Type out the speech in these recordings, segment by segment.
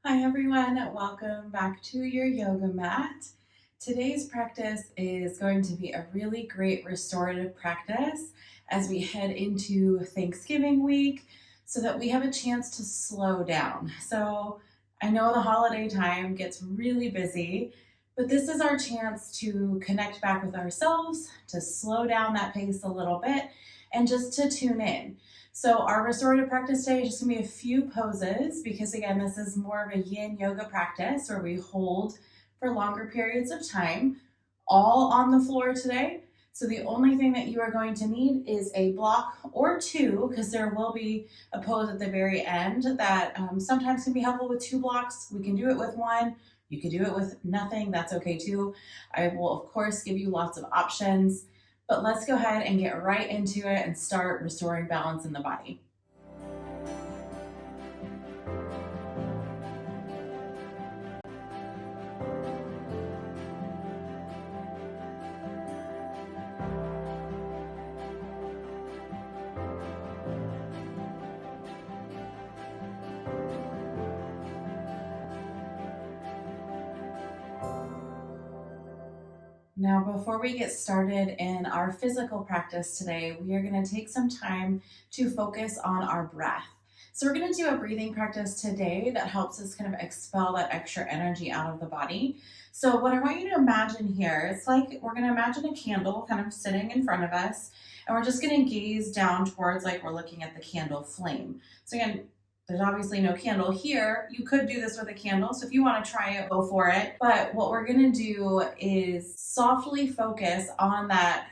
Hi everyone, welcome back to your yoga mat. Today's practice is going to be a really great restorative practice as we head into Thanksgiving week so that we have a chance to slow down. So I know the holiday time gets really busy, but this is our chance to connect back with ourselves, to slow down that pace a little bit, and just to tune in. So our restorative practice today is just gonna be a few poses because again, this is more of a yin yoga practice where we hold for longer periods of time, all on the floor today. So the only thing that you are going to need is a block or two, because there will be a pose at the very end that sometimes can be helpful with two blocks. We can do it with one. You can do it with nothing. That's okay too. I will, of course, give you lots of options. But let's go ahead and get right into it and start restoring balance in the body. Now, before we get started in our physical practice today, we are going to take some time to focus on our breath. So, we're going to do a breathing practice today that helps us kind of expel that extra energy out of the body. So, what I want you to imagine here, it's like we're going to imagine a candle kind of sitting in front of us, and we're just going to gaze down towards like we're looking at the candle flame. So, again, there's obviously no candle here. You could do this with a candle. So if you want to try it, go for it. But what we're going to do is softly focus on that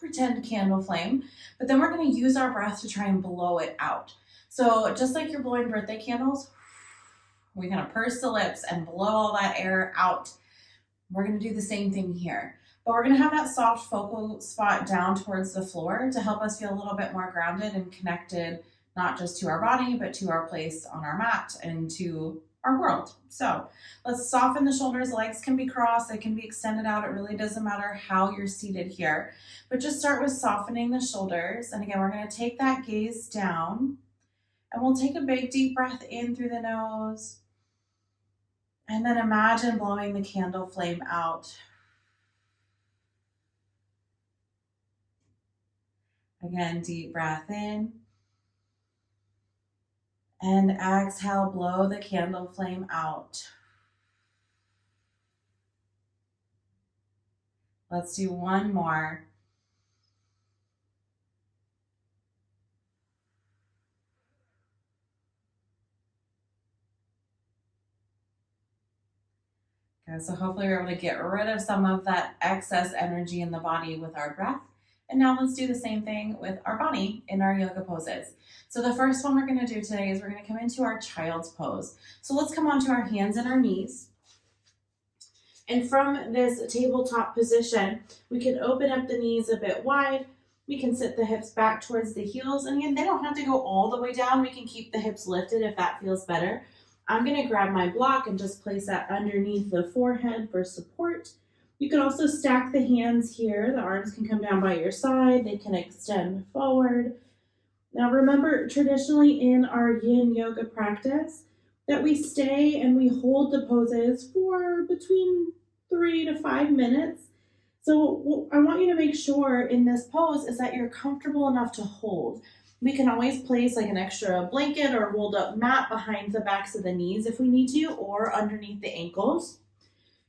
pretend candle flame. But then we're going to use our breath to try and blow it out. So just like you're blowing birthday candles, we kind of purse the lips and blow all that air out. We're going to do the same thing here. But we're going to have that soft focal spot down towards the floor to help us feel a little bit more grounded and connected, not just to our body, but to our place on our mat and to our world. So let's soften the shoulders. Legs can be crossed, they can be extended out. It really doesn't matter how you're seated here, but just start with softening the shoulders. And again, we're going to take that gaze down and we'll take a big deep breath in through the nose. And then imagine blowing the candle flame out. Again, deep breath in. And exhale, blow the candle flame out. Let's do one more. Okay, so hopefully we're able to get rid of some of that excess energy in the body with our breath. And now let's do the same thing with our body in our yoga poses. So the first one we're going to do today is we're going to come into our child's pose. So let's come onto our hands and our knees. And from this tabletop position, we can open up the knees a bit wide. We can sit the hips back towards the heels. And again, they don't have to go all the way down. We can keep the hips lifted if that feels better. I'm going to grab my block and just place that underneath the forehead for support. You can also stack the hands here. The arms can come down by your side. They can extend forward. Now remember, traditionally in our yin yoga practice, that we stay and we hold the poses for between 3 to 5 minutes. So I want you to make sure in this pose is that you're comfortable enough to hold. We can always place like an extra blanket or rolled up mat behind the backs of the knees if we need to, or underneath the ankles.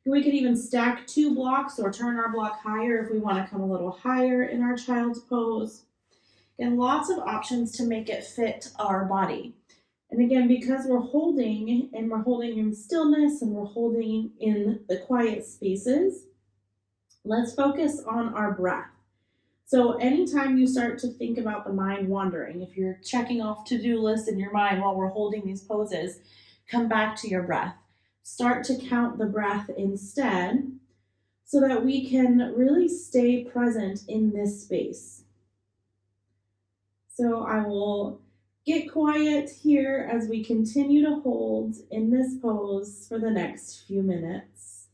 We could even stack 2 blocks or turn our block higher if we want to come a little higher in our child's pose. And lots of options to make it fit our body. And again, because we're holding in stillness and we're holding in the quiet spaces, let's focus on our breath. So anytime you start to think about the mind wandering, if you're checking off to-do lists in your mind while we're holding these poses, come back to your breath. Start to count the breath instead so that we can really stay present in this space. So I will get quiet here as we continue to hold in this pose for the next few minutes.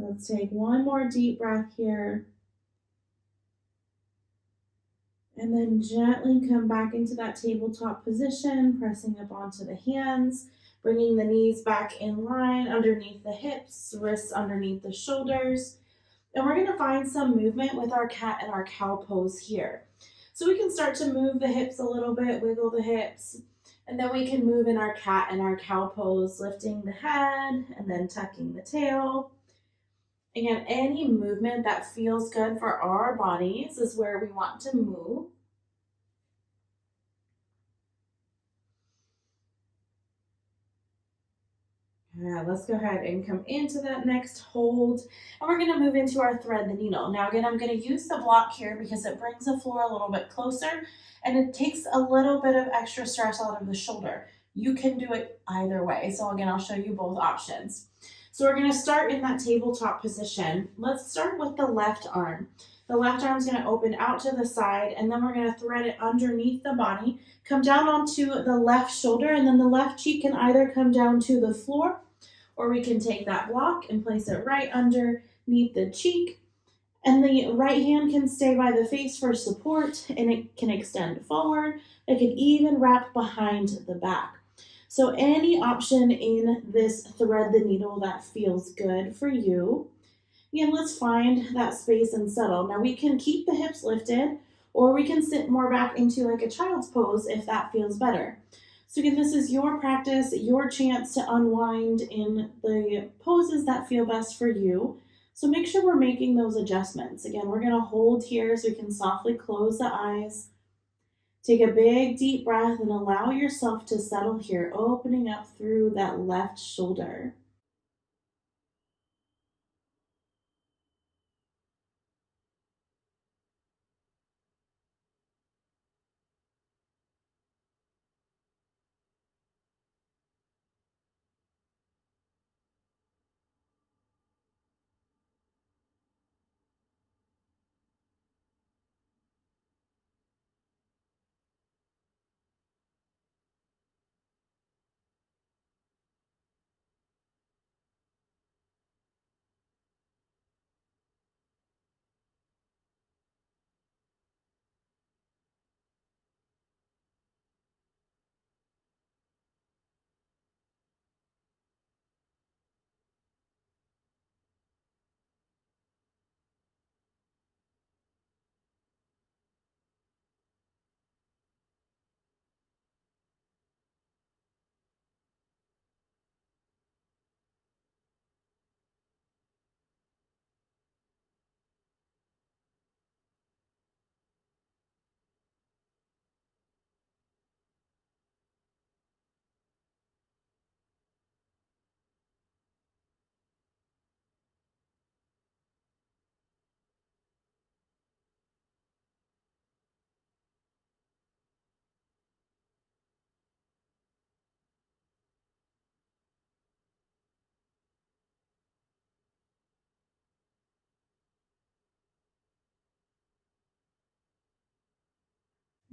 Let's take one more deep breath here. And then gently come back into that tabletop position, pressing up onto the hands, bringing the knees back in line underneath the hips, wrists underneath the shoulders. And we're going to find some movement with our cat and our cow pose here. So we can start to move the hips a little bit, wiggle the hips, and then we can move in our cat and our cow pose, lifting the head and then tucking the tail. Again, any movement that feels good for our bodies is where we want to move. Yeah, let's go ahead and come into that next hold. And we're going to move into our thread the needle. Now, again, I'm going to use the block here because it brings the floor a little bit closer and it takes a little bit of extra stress out of the shoulder. You can do it either way. So again, I'll show you both options. So we're going to start in that tabletop position. Let's start with the left arm. The left arm is going to open out to the side, and then we're going to thread it underneath the body, come down onto the left shoulder, and then the left cheek can either come down to the floor, or we can take that block and place it right underneath the cheek. And the right hand can stay by the face for support, and it can extend forward. It can even wrap behind the back. So any option in this thread the needle that feels good for you. Again, let's find that space and settle. Now we can keep the hips lifted, or we can sit more back into like a child's pose if that feels better. So again, this is your practice, your chance to unwind in the poses that feel best for you. So make sure we're making those adjustments. Again, we're going to hold here so we can softly close the eyes. Take a big deep breath and allow yourself to settle here, opening up through that left shoulder.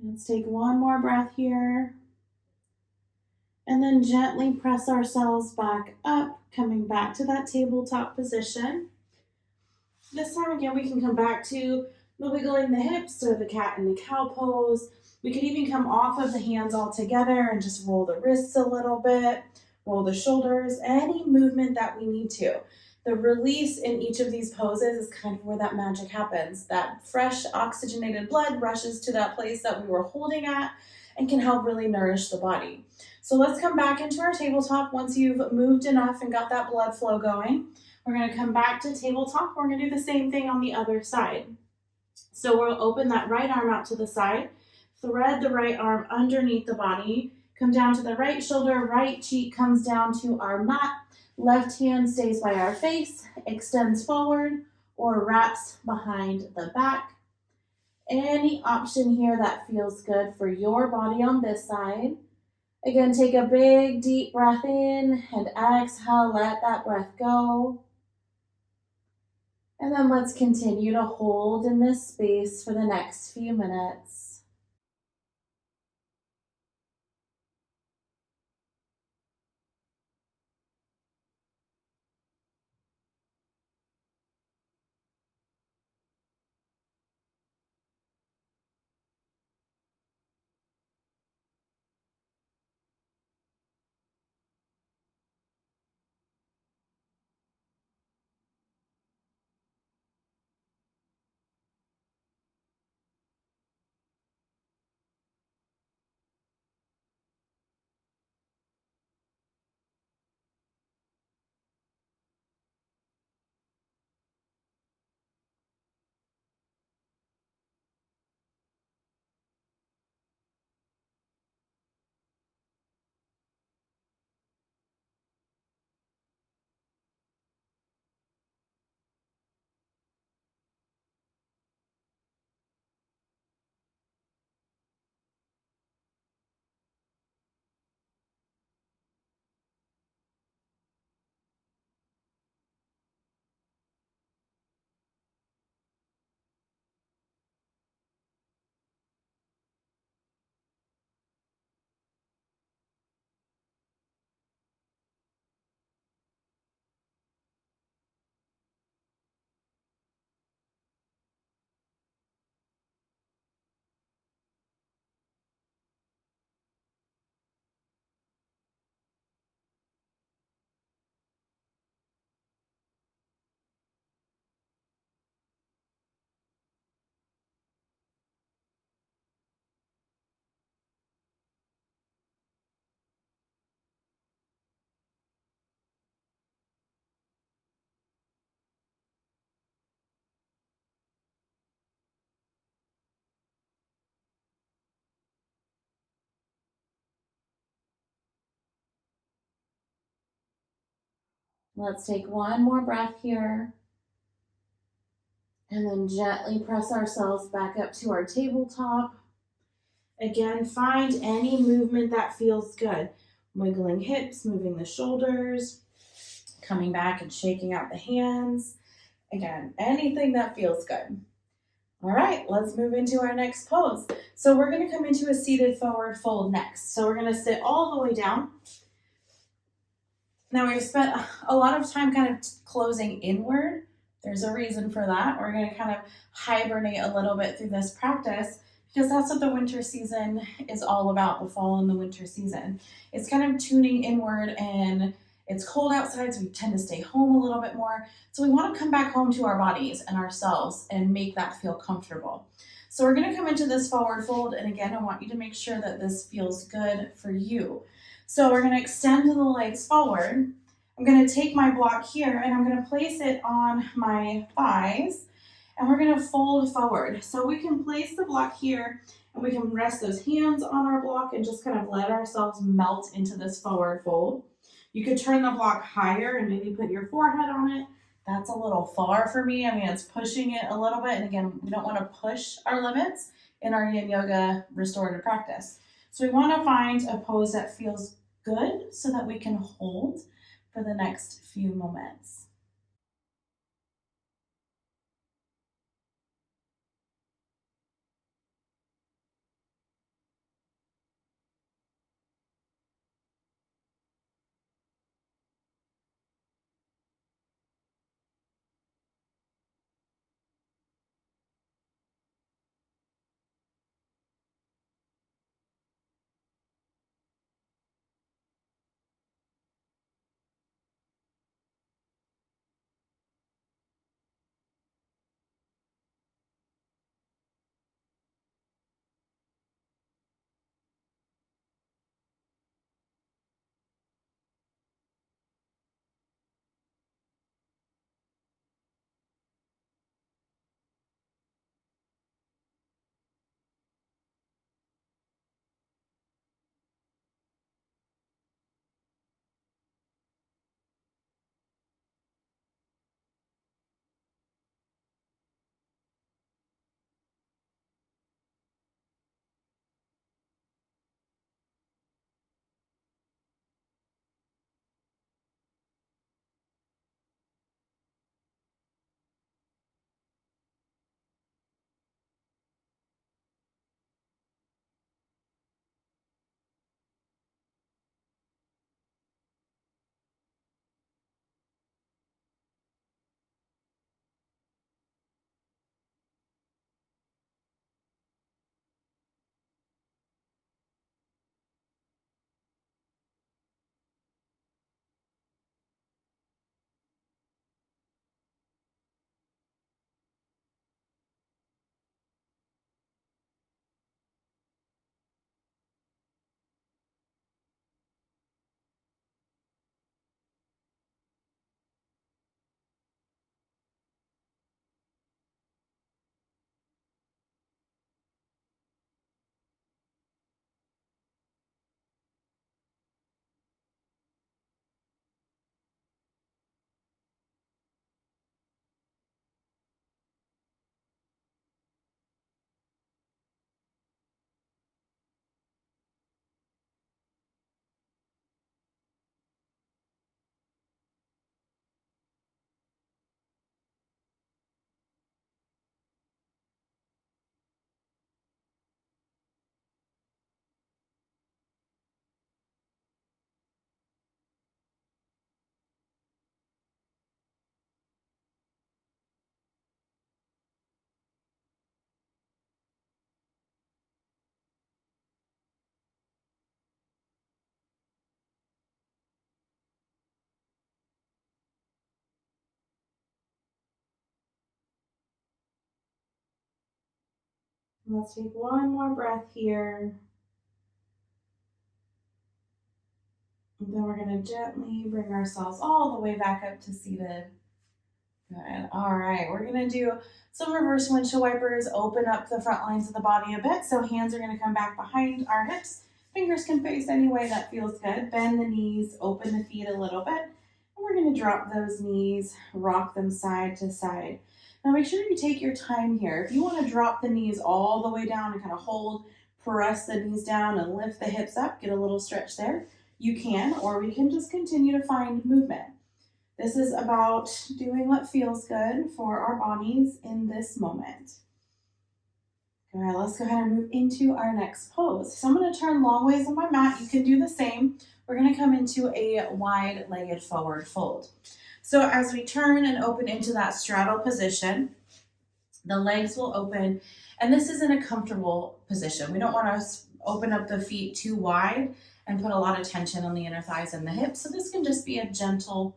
Let's take one more breath here. And then gently press ourselves back up, coming back to that tabletop position. This time again, we can come back to the wiggling the hips or the cat and the cow pose. We could even come off of the hands altogether and just roll the wrists a little bit, roll the shoulders, any movement that we need to. The release in each of these poses is kind of where that magic happens. That fresh oxygenated blood rushes to that place that we were holding at and can help really nourish the body. So let's come back into our tabletop once you've moved enough and got that blood flow going. We're going to come back to tabletop. We're going to do the same thing on the other side. So we'll open that right arm out to the side, thread the right arm underneath the body, come down to the right shoulder, right cheek comes down to our mat, left hand stays by our face, extends forward, or wraps behind the back. Any option here that feels good for your body on this side. Again, take a big deep breath in and exhale, let that breath go. And then let's continue to hold in this space for the next few minutes. Let's take one more breath here. And then gently press ourselves back up to our tabletop. Again, find any movement that feels good. Wiggling hips, moving the shoulders, coming back and shaking out the hands. Again, anything that feels good. All right, let's move into our next pose. So we're going to come into a seated forward fold next. So we're going to sit all the way down. Now we've spent a lot of time kind of closing inward. There's a reason for that. We're going to kind of hibernate a little bit through this practice because that's what the winter season is all about, the fall and the winter season. It's kind of tuning inward, and it's cold outside, so we tend to stay home a little bit more. So we want to come back home to our bodies and ourselves and make that feel comfortable. So we're going to come into this forward fold, and again, I want you to make sure that this feels good for you. So we're going to extend the legs forward. I'm going to take my block here and I'm going to place it on my thighs, and we're going to fold forward. So we can place the block here and we can rest those hands on our block and just kind of let ourselves melt into this forward fold. You could turn the block higher and maybe put your forehead on it. That's a little far for me. I mean, it's pushing it a little bit. And again, we don't want to push our limits in our yin yoga restorative practice. So we want to find a pose that feels good so that we can hold for the next few moments. Let's take one more breath here. And then we're going to gently bring ourselves all the way back up to seated. Good. All right, we're going to do some reverse windshield wipers, open up the front lines of the body a bit. So hands are going to come back behind our hips. Fingers can face any way that feels good. Bend the knees, open the feet a little bit. And we're going to drop those knees, rock them side to side. Now make sure you take your time here. If you want to drop the knees all the way down and kind of hold, press the knees down and lift the hips up, get a little stretch there, you can, or we can just continue to find movement. This is about doing what feels good for our bodies in this moment. All right, let's go ahead and move into our next pose. So I'm going to turn long ways on my mat. You can do the same. We're going to come into a wide-legged forward fold. So as we turn and open into that straddle position, the legs will open, and this is in a comfortable position. We don't want to open up the feet too wide and put a lot of tension on the inner thighs and the hips. So this can just be a gentle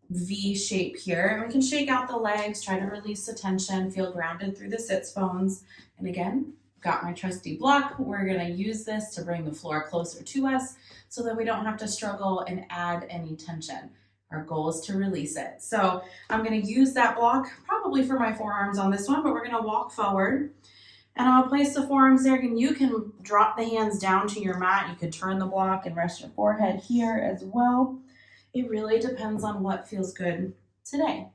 V shape here. And we can shake out the legs, try to release the tension, feel grounded through the sits bones. And again, got my trusty block. We're going to use this to bring the floor closer to us so that we don't have to struggle and add any tension. Our goal is to release it. So I'm going to use that block probably for my forearms on this one, but we're going to walk forward. And I'll place the forearms there, and you can drop the hands down to your mat. You could turn the block and rest your forehead here as well. It really depends on what feels good today.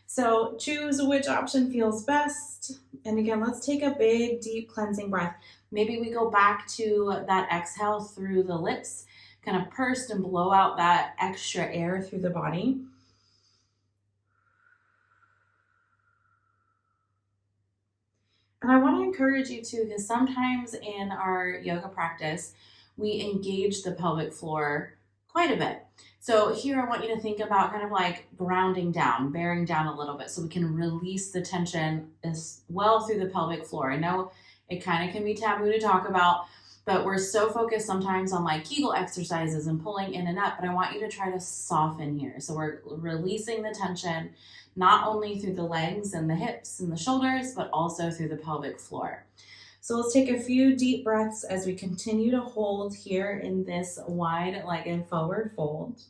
So choose which option feels best. And again, let's take a big, deep cleansing breath. Maybe we go back to that exhale through the lips, kind of pursed and blow out that extra air through the body. And I want to encourage you too, because sometimes in our yoga practice, we engage the pelvic floor quite a bit. So here I want you to think about kind of like grounding down, bearing down a little bit so we can release the tension as well through the pelvic floor. I know it kind of can be taboo to talk about, but we're so focused sometimes on like Kegel exercises and pulling in and up, but I want you to try to soften here. So we're releasing the tension, not only through the legs and the hips and the shoulders, but also through the pelvic floor. So let's take a few deep breaths as we continue to hold here in this wide-legged forward fold.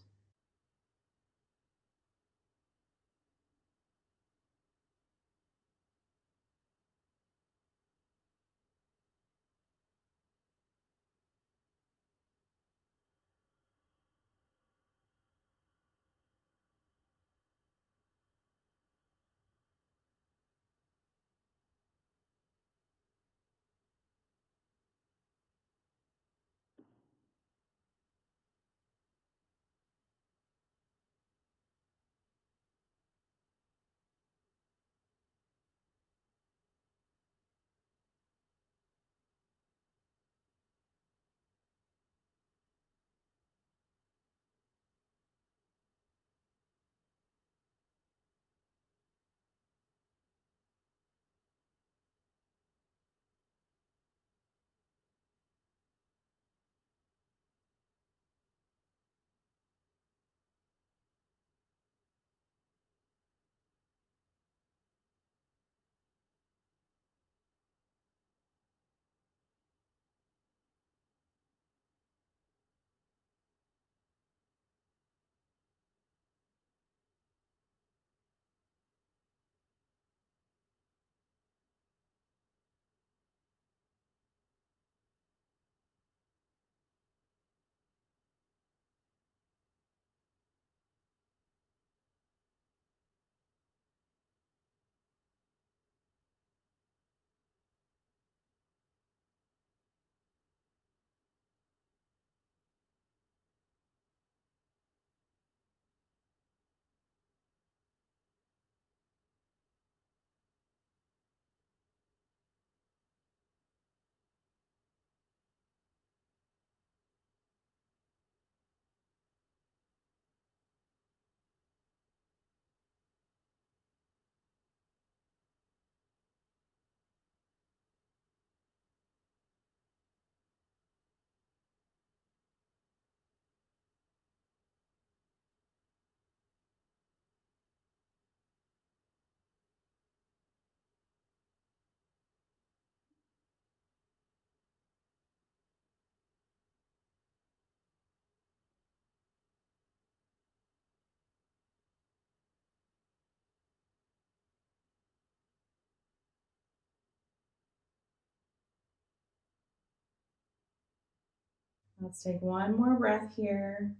Let's take one more breath here.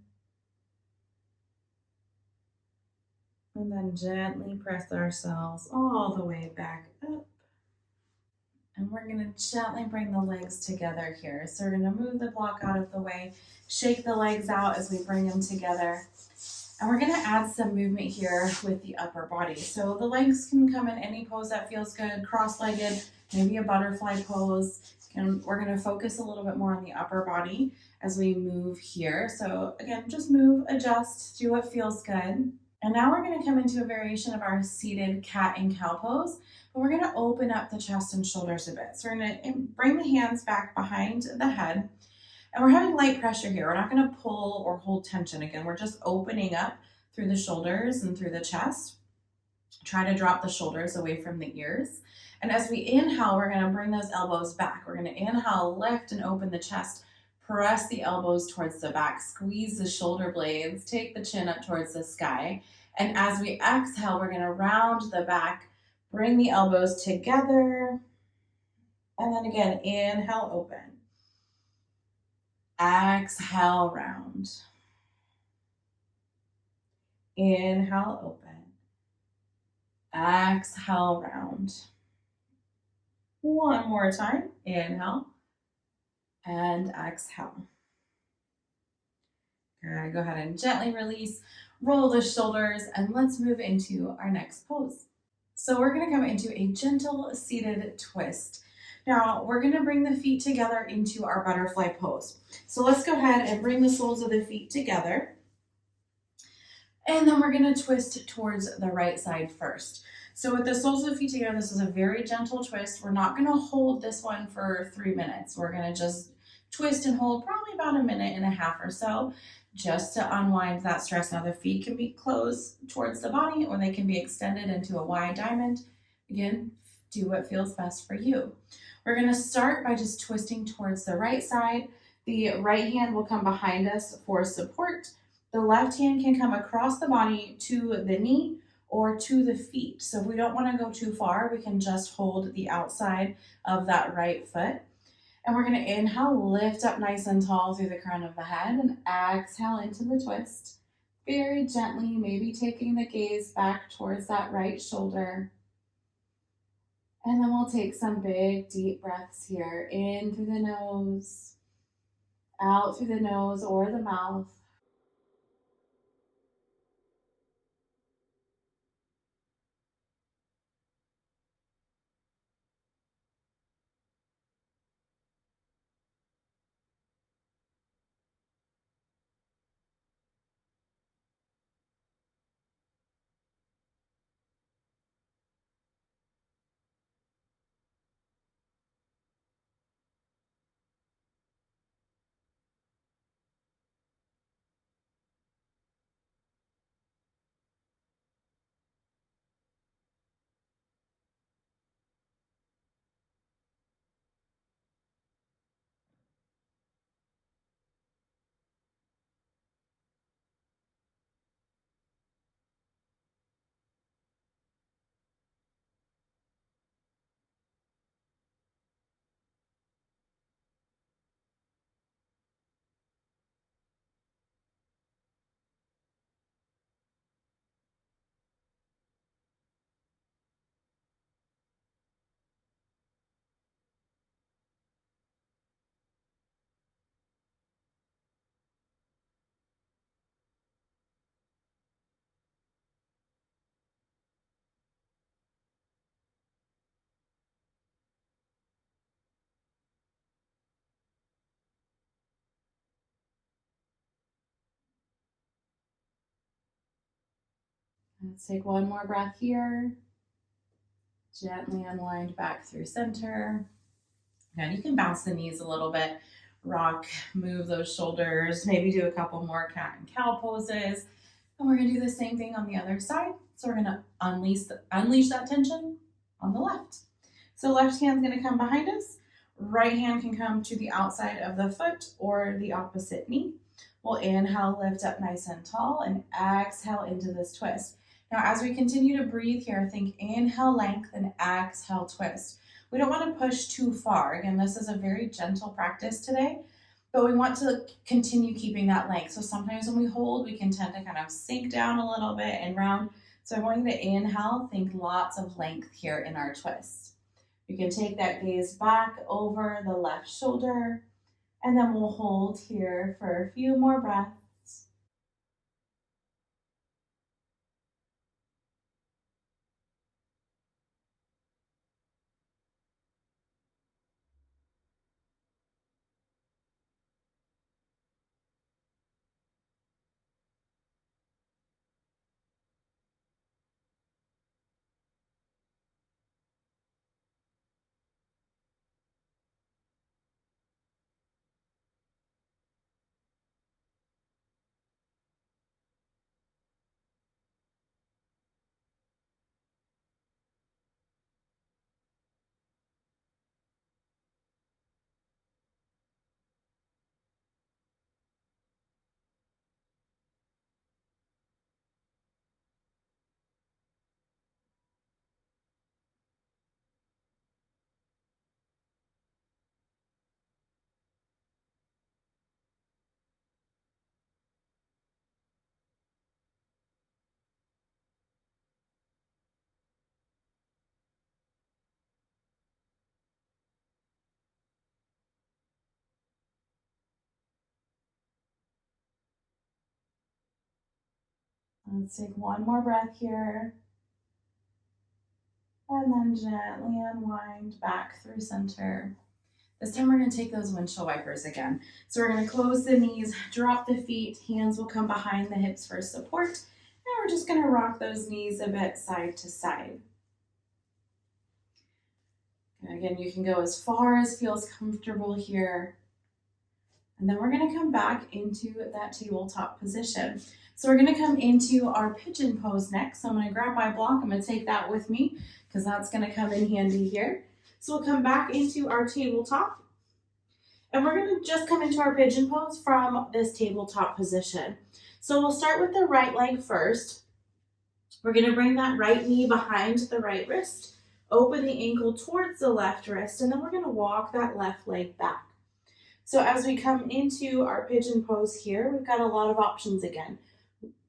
And then gently press ourselves all the way back up. And we're going to gently bring the legs together here. So we're going to move the block out of the way, shake the legs out as we bring them together. And we're going to add some movement here with the upper body. So the legs can come in any pose that feels good, cross-legged, maybe a butterfly pose. And we're going to focus a little bit more on the upper body as we move here. So again, just move, adjust, do what feels good. And now we're going to come into a variation of our seated cat and cow pose, but we're going to open up the chest and shoulders a bit. So we're going to bring the hands back behind the head, and we're having light pressure here. We're not going to pull or hold tension. Again, we're just opening up through the shoulders and through the chest. Try to drop the shoulders away from the ears. And as we inhale, we're going to bring those elbows back. We're going to inhale, lift and open the chest. Press the elbows towards the back, squeeze the shoulder blades, take the chin up towards the sky. And as we exhale, we're going to round the back, bring the elbows together. And then again, inhale, open. Exhale, round. Inhale, open. Exhale, round. One more time. Inhale and exhale. Good. Go ahead and gently release, roll the shoulders, and let's move into our next pose. So we're going to come into a gentle seated twist. Now we're going to bring the feet together into our butterfly pose. So let's go ahead and bring the soles of the feet together. And then we're going to twist towards the right side first. So with the soles of the feet together, this is a very gentle twist. We're not going to hold this one for 3 minutes. We're going to just twist and hold probably about 1.5 minutes or so, just to unwind that stress. Now the feet can be closed towards the body, or they can be extended into a wide diamond. Again, do what feels best for you. We're going to start by just twisting towards the right side. The right hand will come behind us for support. The left hand can come across the body to the knee or to the feet. So if we don't want to go too far, we can just hold the outside of that right foot. And we're going to inhale, lift up nice and tall through the crown of the head, and exhale into the twist. Very gently, maybe taking the gaze back towards that right shoulder. And then we'll take some big, deep breaths here. In through the nose, out through the nose or the mouth. Let's take one more breath here. Gently unwind back through center. Now you can bounce the knees a little bit, rock, move those shoulders, maybe do a couple more cat and cow poses. And we're going to do the same thing on the other side. So we're going to unleash that tension on the left. So left hand's going to come behind us. Right hand can come to the outside of the foot or the opposite knee. We'll inhale, lift up nice and tall, and exhale into this twist. Now, as we continue to breathe here, think inhale, length, and exhale, twist. We don't want to push too far. Again, this is a very gentle practice today, but we want to continue keeping that length. So sometimes when we hold, we can tend to kind of sink down a little bit and round. So I want you to inhale, think lots of length here in our twist. You can take that gaze back over the left shoulder, and then we'll hold here for a few more breaths. Let's take one more breath here, and then gently unwind back through center. This time we're going to take those windshield wipers again. So we're going to close the knees, drop the feet, hands will come behind the hips for support, and we're just going to rock those knees a bit side to side. And again, you can go as far as feels comfortable here. And then we're going to come back into that tabletop position. So we're going to come into our pigeon pose next. So I'm going to grab my block. I'm going to take that with me because that's going to come in handy here. So we'll come back into our tabletop. And we're going to just come into our pigeon pose from this tabletop position. So we'll start with the right leg first. We're going to bring that right knee behind the right wrist, open the ankle towards the left wrist, and then we're going to walk that left leg back. So as we come into our pigeon pose here, we've got a lot of options again.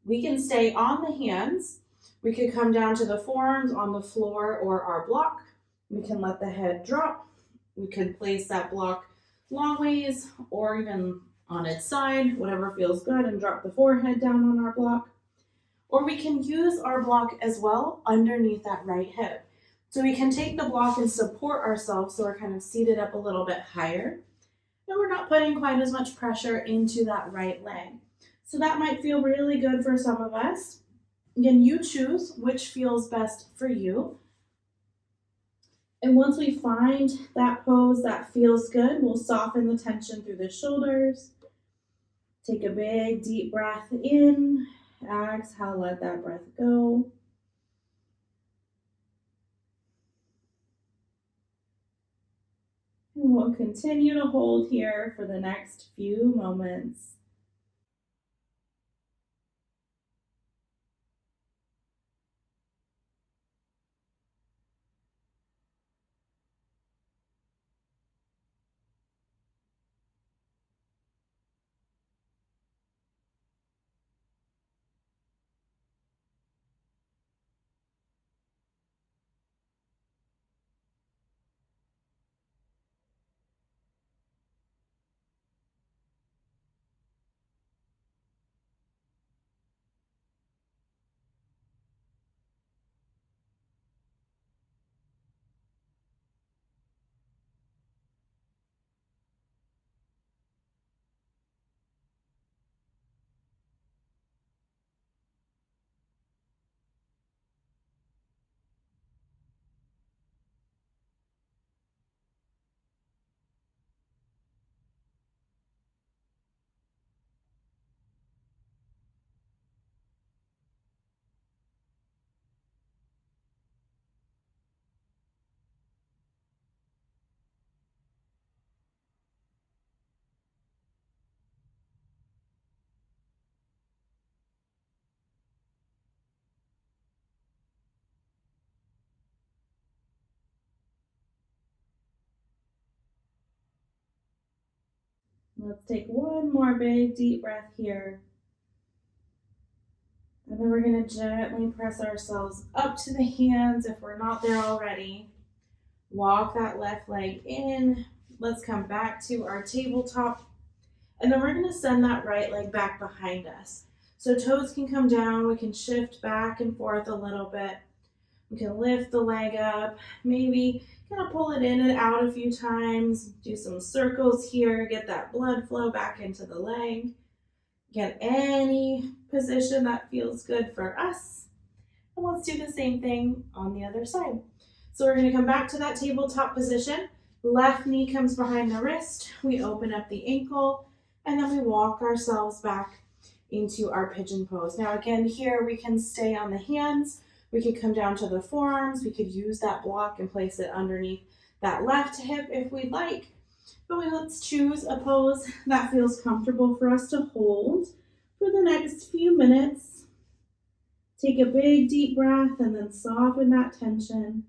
We can stay on the hands. We could come down to the forearms on the floor or our block. We can let the head drop. We could place that block long ways or even on its side, whatever feels good, and drop the forehead down on our block. Or we can use our block as well underneath that right hip. So we can take the block and support ourselves so we're kind of seated up a little bit higher. And we're not putting quite as much pressure into that right leg. So that might feel really good for some of us. Again, you choose which feels best for you. And once we find that pose that feels good, we'll soften the tension through the shoulders. Take a big deep breath in. Exhale, let that breath go. And we'll continue to hold here for the next few moments. Let's take one more big deep breath here. And then we're going to gently press ourselves up to the hands if we're not there already. Walk that left leg in. Let's come back to our tabletop. And then we're going to send that right leg back behind us. So toes can come down. We can shift back and forth a little bit. We can lift the leg up. Maybe kind of pull it in and out a few times. Do some circles here. Get that blood flow back into the leg. Get any position that feels good for us. And let's do the same thing on the other side. So we're going to come back to that tabletop position. Left knee comes behind the wrist. We open up the ankle, and then we walk ourselves back into our pigeon pose. Now again, here we can stay on the hands. We could come down to the forearms. We could use that block and place it underneath that left hip if we'd like. But let's choose a pose that feels comfortable for us to hold for the next few minutes. Take a big deep breath and then soften that tension.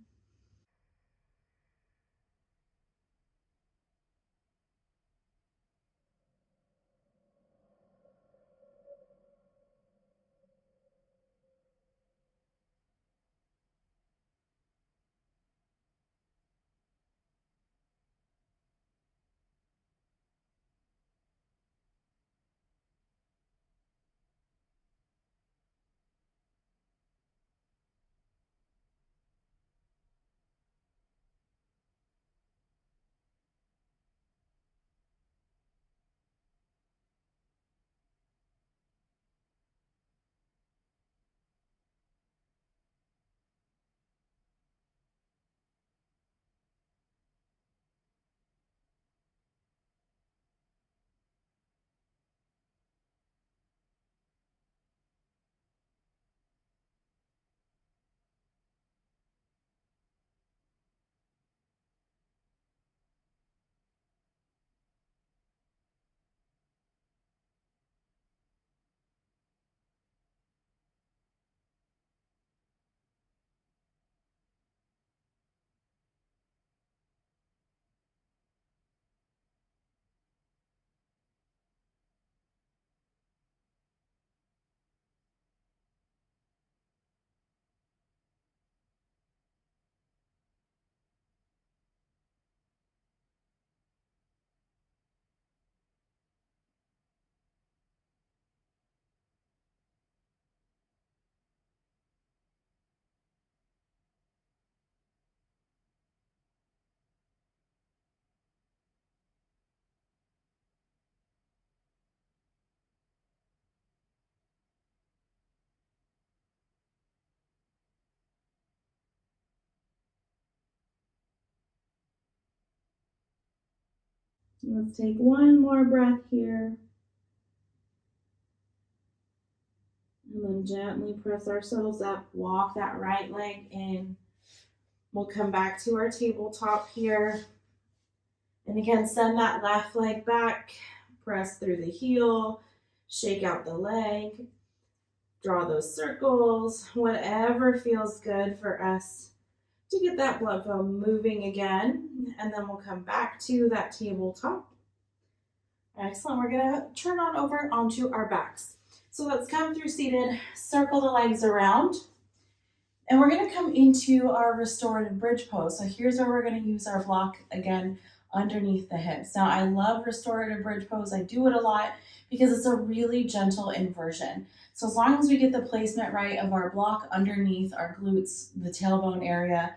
Let's take one more breath here. And then gently press ourselves up. Walk that right leg in. We'll come back to our tabletop here. And again, send that left leg back. Press through the heel. Shake out the leg. Draw those circles. Whatever feels good for us to get that blood flow moving again. And then we'll come back to that tabletop. Excellent. We're going to turn on over onto our backs. So let's come through seated, circle the legs around, and we're going to come into our restorative bridge pose. So here's where we're going to use our block again underneath the hips. Now I love restorative bridge pose. I do it a lot because it's a really gentle inversion. So as long as we get the placement right of our block underneath our glutes, the tailbone area,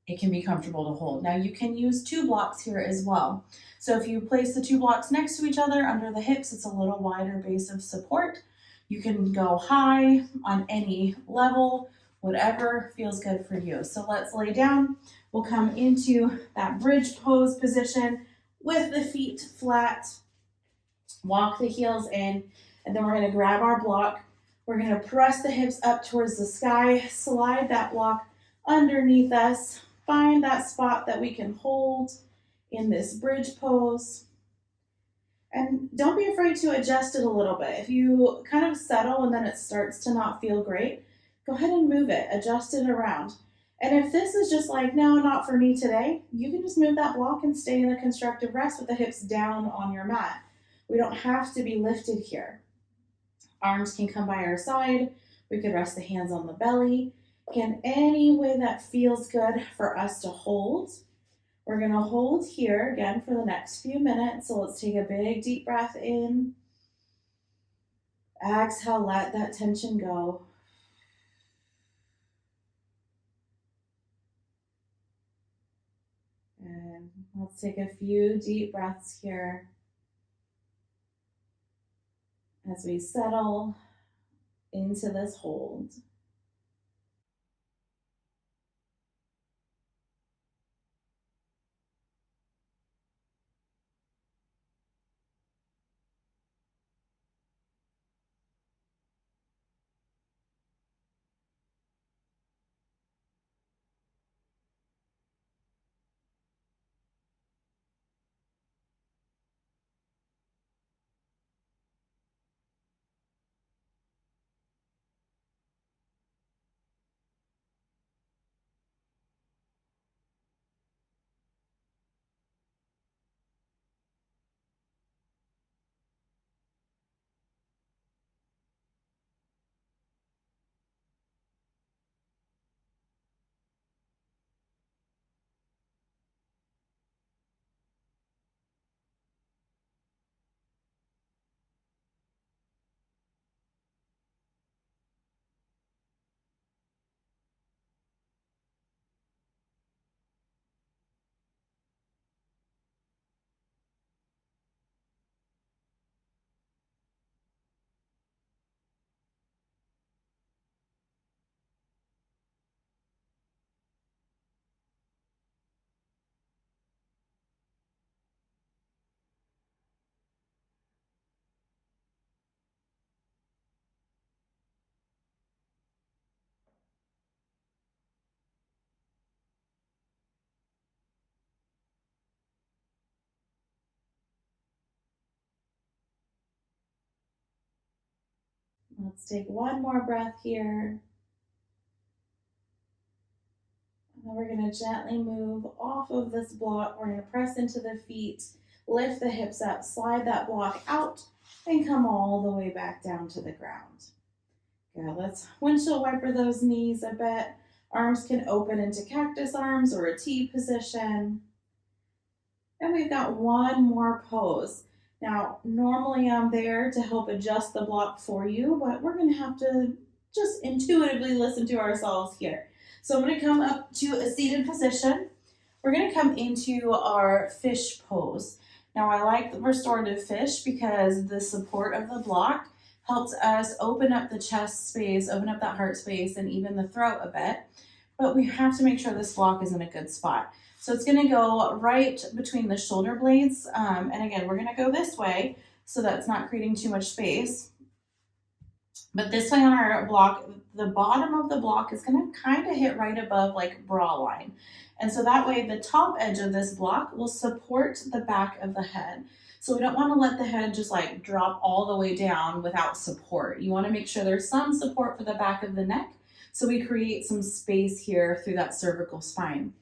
it can be comfortable to hold. Now you can use two blocks here as well. So if you place the two blocks next to each other under the hips, it's a little wider base of support. You can go high on any level, whatever feels good for you. So let's lay down. We'll come into that bridge pose position with the feet flat. Walk the heels in, and then we're going to grab our block. We're going to press the hips up towards the sky, slide that block underneath us. Find that spot that we can hold in this bridge pose. And don't be afraid to adjust it a little bit. If you kind of settle and then it starts to not feel great, go ahead and move it, adjust it around. And if this is just like, no, not for me today, you can just move that block and stay in a constructive rest with the hips down on your mat. We don't have to be lifted here. Arms can come by our side. We could rest the hands on the belly. Again, any way that feels good for us to hold. We're going to hold here again for the next few minutes. So let's take a big deep breath in. Exhale, let that tension go. And let's take a few deep breaths here as we settle into this hold. Let's take one more breath here. And then we're going to gently move off of this block. We're going to press into the feet, lift the hips up, slide that block out, and come all the way back down to the ground. Good. Let's windshield wiper those knees a bit. Arms can open into cactus arms or a T position. And we've got one more pose. Now, normally I'm there to help adjust the block for you, but we're going to have to just intuitively listen to ourselves here. So I'm going to come up to a seated position. We're going to come into our fish pose. Now, I like the restorative fish because the support of the block helps us open up the chest space, open up that heart space, and even the throat a bit. But we have to make sure this block is in a good spot. So it's going to go right between the shoulder blades. And again, we're going to go this way so that's not creating too much space. But this way on our block, the bottom of the block is going to kind of hit right above like bra line. And so that way the top edge of this block will support the back of the head. So we don't want to let the head just like drop all the way down without support. You want to make sure there's some support for the back of the neck. So we create some space here through that cervical spine.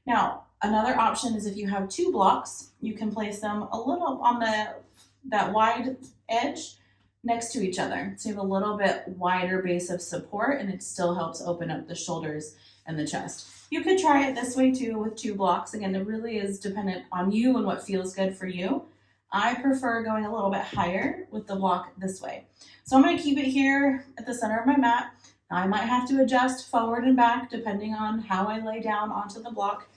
Now, another option is if you have two blocks, you can place them a little on that wide edge next to each other. So you have a little bit wider base of support and it still helps open up the shoulders and the chest. You could try it this way too with two blocks. Again, it really is dependent on you and what feels good for you. I prefer going a little bit higher with the block this way. So I'm going to keep it here at the center of my mat. Now I might have to adjust forward and back depending on how I lay down onto the block.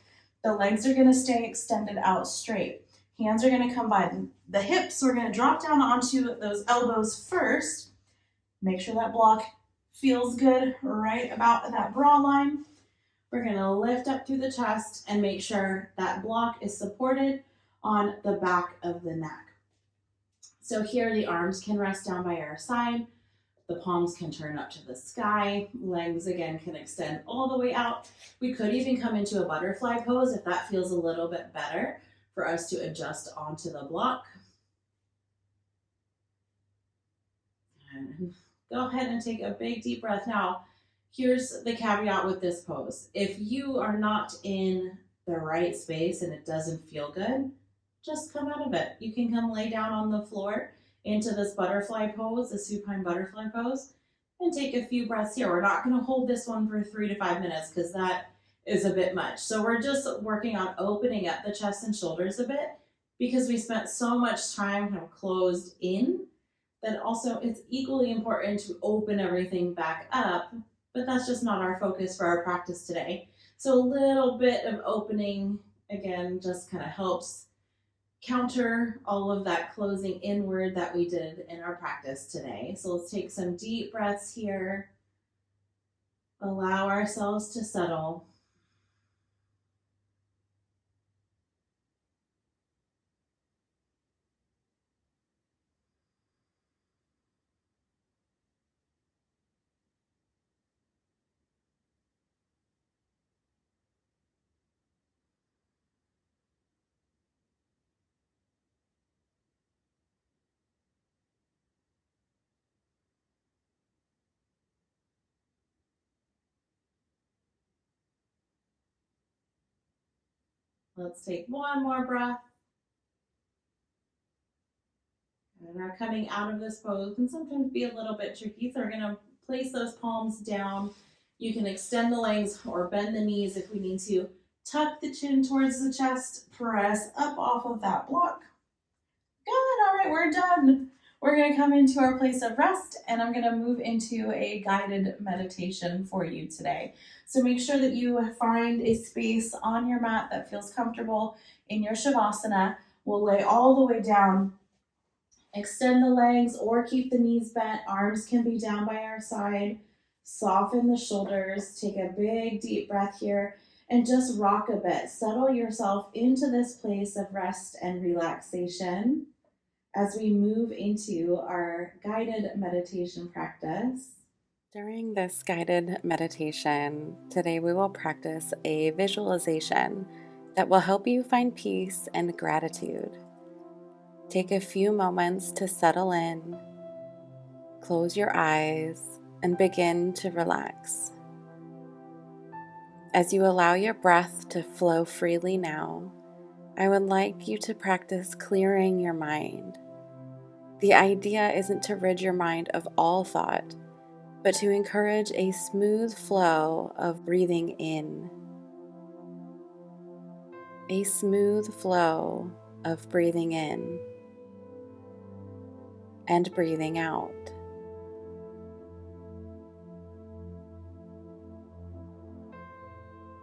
The legs are going to stay extended out straight. Hands are going to come by the hips. We're going to drop down onto those elbows first. Make sure that block feels good right about that bra line. We're going to lift up through the chest and make sure that block is supported on the back of the neck. So here the arms can rest down by our side. The palms can turn up to the sky. Legs, again, can extend all the way out. We could even come into a butterfly pose if that feels a little bit better for us to adjust onto the block. And go ahead and take a big deep breath. Now, here's the caveat with this pose. If you are not in the right space and it doesn't feel good, just come out of it. You can come lay down on the floor into this butterfly pose, the supine butterfly pose. And take a few breaths here. We're not going to hold this one for 3 to 5 minutes because that is a bit much. So we're just working on opening up the chest and shoulders a bit because we spent so much time kind of closed in that also it's equally important to open everything back up, but that's just not our focus for our practice today. So a little bit of opening again just kind of helps counter all of that closing inward that we did in our practice today. So let's take some deep breaths here. Allow ourselves to settle. Let's take one more breath. And our coming out of this pose can sometimes be a little bit tricky. So we're going to place those palms down. You can extend the legs or bend the knees if we need to. Tuck the chin towards the chest. Press up off of that block. Good. All right, we're done. We're going to come into our place of rest, and I'm going to move into a guided meditation for you today. So make sure that you find a space on your mat that feels comfortable in your Shavasana. We'll lay all the way down. Extend the legs or keep the knees bent. Arms can be down by our side. Soften the shoulders. Take a big deep breath here and just rock a bit. Settle yourself into this place of rest and relaxation as we move into our guided meditation practice. During this guided meditation, today we will practice a visualization that will help you find peace and gratitude. Take a few moments to settle in, close your eyes, and begin to relax. As you allow your breath to flow freely now, I would like you to practice clearing your mind. The idea isn't to rid your mind of all thought, but to encourage a smooth flow of breathing in, a smooth flow of breathing in and breathing out.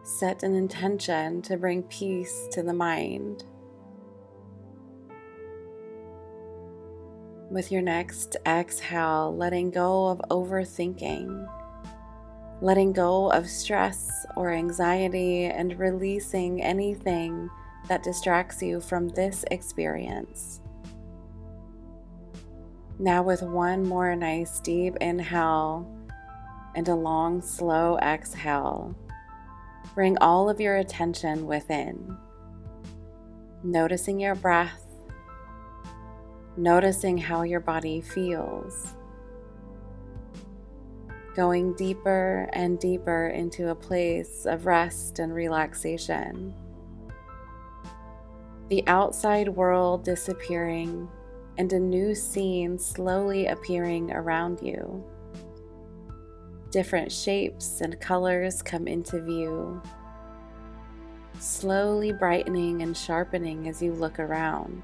Set an intention to bring peace to the mind. With your next exhale, letting go of overthinking, letting go of stress or anxiety, and releasing anything that distracts you from this experience. Now, with one more nice deep inhale and a long, slow exhale, bring all of your attention within, noticing your breath, noticing how your body feels, going deeper and deeper into a place of rest and relaxation. The outside world disappearing and a new scene slowly appearing around you. Different shapes and colors come into view, slowly brightening and sharpening as you look around.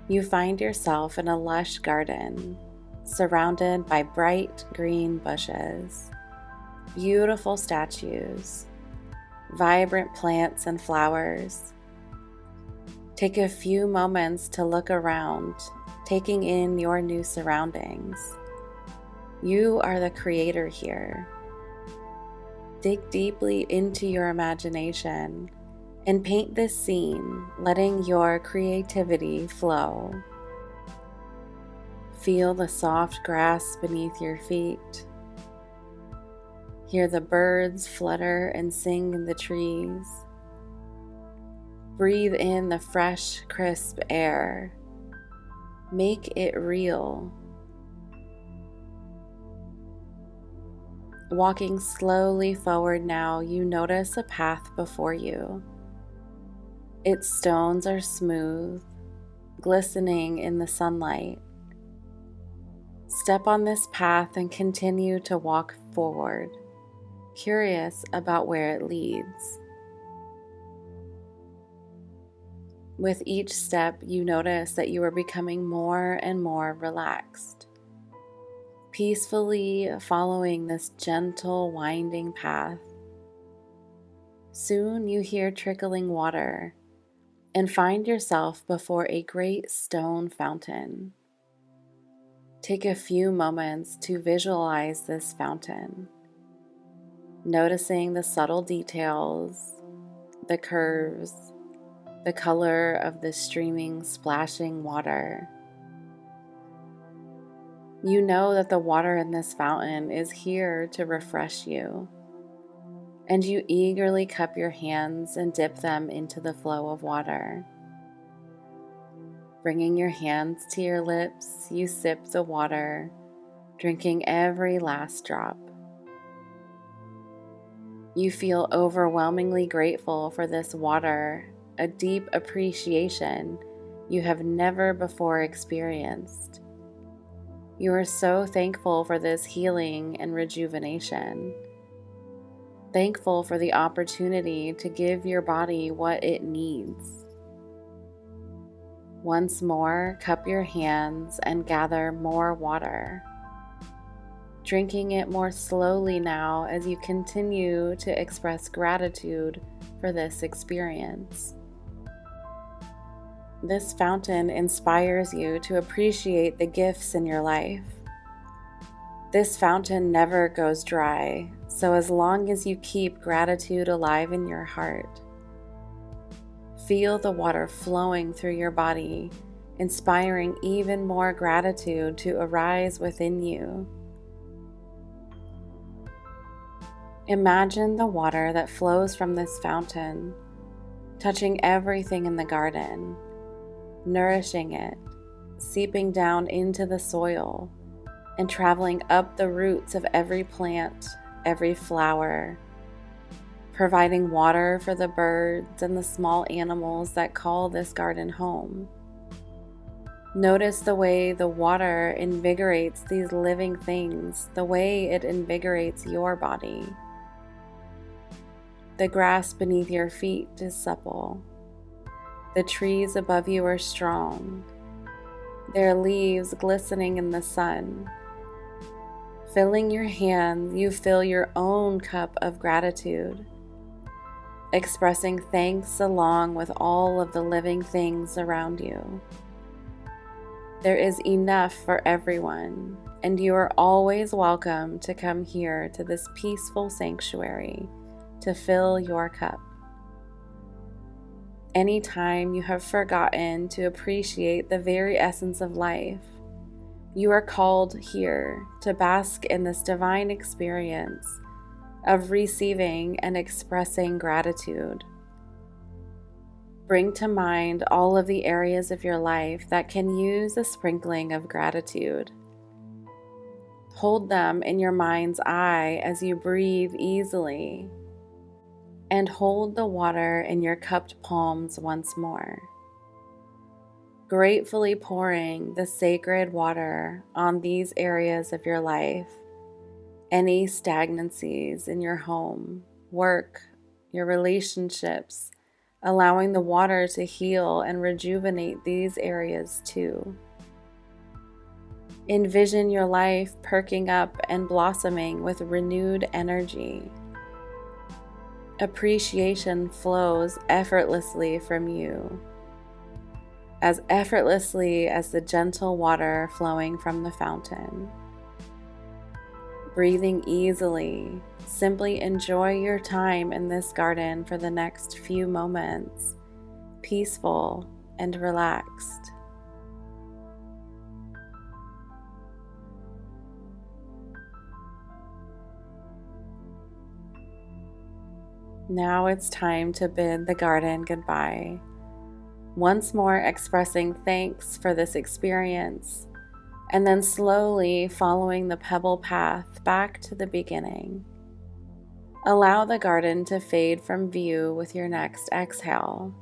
You find yourself in a lush garden, surrounded by bright green bushes, beautiful statues, vibrant plants and flowers. Take a few moments to look around, taking in your new surroundings. You are the creator here. Dig deeply into your imagination and paint this scene, letting your creativity flow. Feel the soft grass beneath your feet. Hear the birds flutter and sing in the trees. Breathe in the fresh, crisp air. Make it real. Walking slowly forward now, you notice a path before you. Its stones are smooth, glistening in the sunlight. Step on this path and continue to walk forward, curious about where it leads. With each step, you notice that you are becoming more and more relaxed, peacefully following this gentle, winding path. Soon you hear trickling water and find yourself before a great stone fountain. Take a few moments to visualize this fountain, noticing the subtle details, the curves, the color of the streaming, splashing water. You know that the water in this fountain is here to refresh you, and you eagerly cup your hands and dip them into the flow of water. Bringing your hands to your lips, you sip the water, drinking every last drop. You feel overwhelmingly grateful for this water, a deep appreciation you have never before experienced. You are so thankful for this healing and rejuvenation. Thankful for the opportunity to give your body what it needs. Once more, cup your hands and gather more water, drinking it more slowly now as you continue to express gratitude for this experience. This fountain inspires you to appreciate the gifts in your life. This fountain never goes dry, so as long as you keep gratitude alive in your heart, feel the water flowing through your body, inspiring even more gratitude to arise within you. Imagine the water that flows from this fountain, touching everything in the garden, nourishing it, seeping down into the soil, and traveling up the roots of every plant, every flower, providing water for the birds and the small animals that call this garden home. Notice the way the water invigorates these living things, the way it invigorates your body. The grass beneath your feet is supple. The trees above you are strong, their leaves glistening in the sun. Filling your hands, you fill your own cup of gratitude, expressing thanks along with all of the living things around you. There is enough for everyone, and you are always welcome to come here to this peaceful sanctuary to fill your cup. Anytime you have forgotten to appreciate the very essence of life, you are called here to bask in this divine experience of receiving and expressing gratitude. Bring to mind all of the areas of your life that can use a sprinkling of gratitude. Hold them in your mind's eye as you breathe easily, and hold the water in your cupped palms once more, gratefully pouring the sacred water on these areas of your life, any stagnancies in your home, work, your relationships, allowing the water to heal and rejuvenate these areas too. Envision your life perking up and blossoming with renewed energy. Appreciation flows effortlessly from you, as effortlessly as the gentle water flowing from the fountain. Breathing easily, simply enjoy your time in this garden for the next few moments, peaceful and relaxed. Now it's time to bid the garden goodbye, once more expressing thanks for this experience, and then slowly following the pebble path back to the beginning. Allow the garden to fade from view with your next exhale,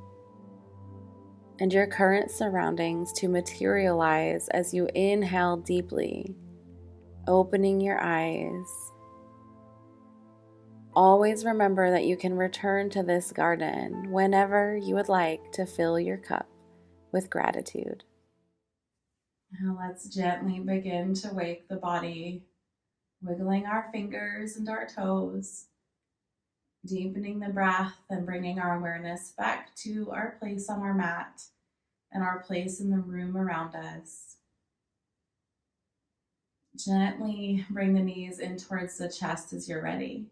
and your current surroundings to materialize as you inhale deeply, opening your eyes. Always remember that you can return to this garden whenever you would like to fill your cup with gratitude. Now let's gently begin to wake the body, wiggling our fingers and our toes, deepening the breath and bringing our awareness back to our place on our mat and our place in the room around us. Gently bring the knees in towards the chest as you're ready.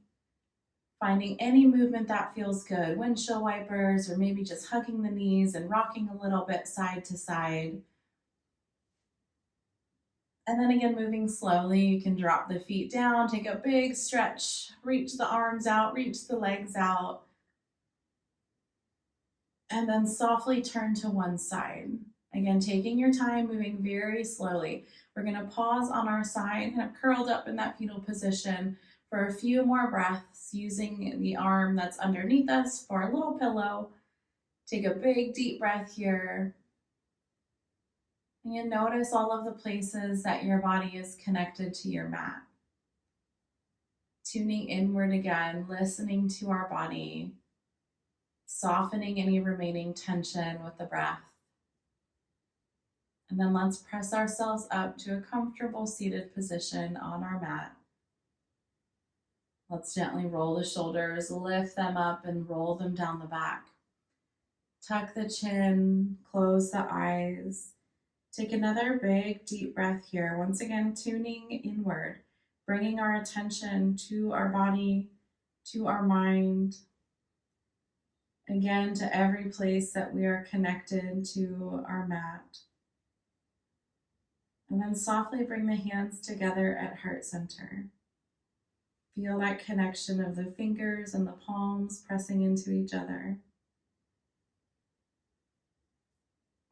Finding any movement that feels good, windshield wipers, or maybe just hugging the knees and rocking a little bit side to side. And then again, moving slowly, you can drop the feet down, take a big stretch, reach the arms out, reach the legs out, and then softly turn to one side. Again, taking your time, moving very slowly. We're going to pause on our side, kind of curled up in that fetal position for a few more breaths, using the arm that's underneath us for a little pillow. Take a big deep breath here. And you notice all of the places that your body is connected to your mat. Tuning inward again, listening to our body, softening any remaining tension with the breath. And then let's press ourselves up to a comfortable seated position on our mat. Let's gently roll the shoulders, lift them up and roll them down the back. Tuck the chin, close the eyes. Take another big deep breath here. Once again, tuning inward, bringing our attention to our body, to our mind. Again, to every place that we are connected to our mat. And then softly bring the hands together at heart center. Feel that connection of the fingers and the palms pressing into each other.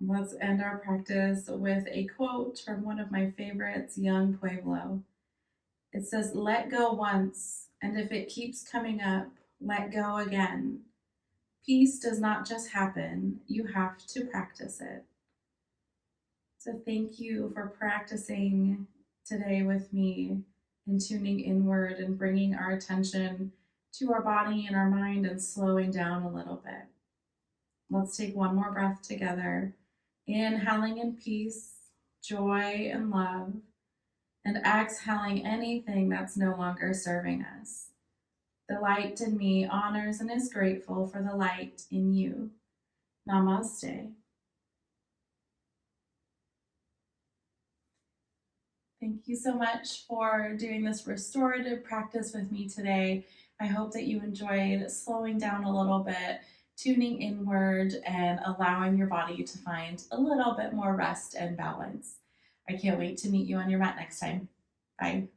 Let's end our practice with a quote from one of my favorites, Young Pueblo. It says, "Let go once, and if it keeps coming up, let go again. Peace does not just happen, you have to practice it." So thank you for practicing today with me and tuning inward and bringing our attention to our body and our mind and slowing down a little bit. Let's take one more breath together. Inhaling in peace, joy, and love, and exhaling anything that's no longer serving us. The light in me honors and is grateful for the light in you. Namaste. Thank you so much for doing this restorative practice with me today. I hope that you enjoyed slowing down a little bit, tuning inward, and allowing your body to find a little bit more rest and balance. I can't wait to meet you on your mat next time. Bye.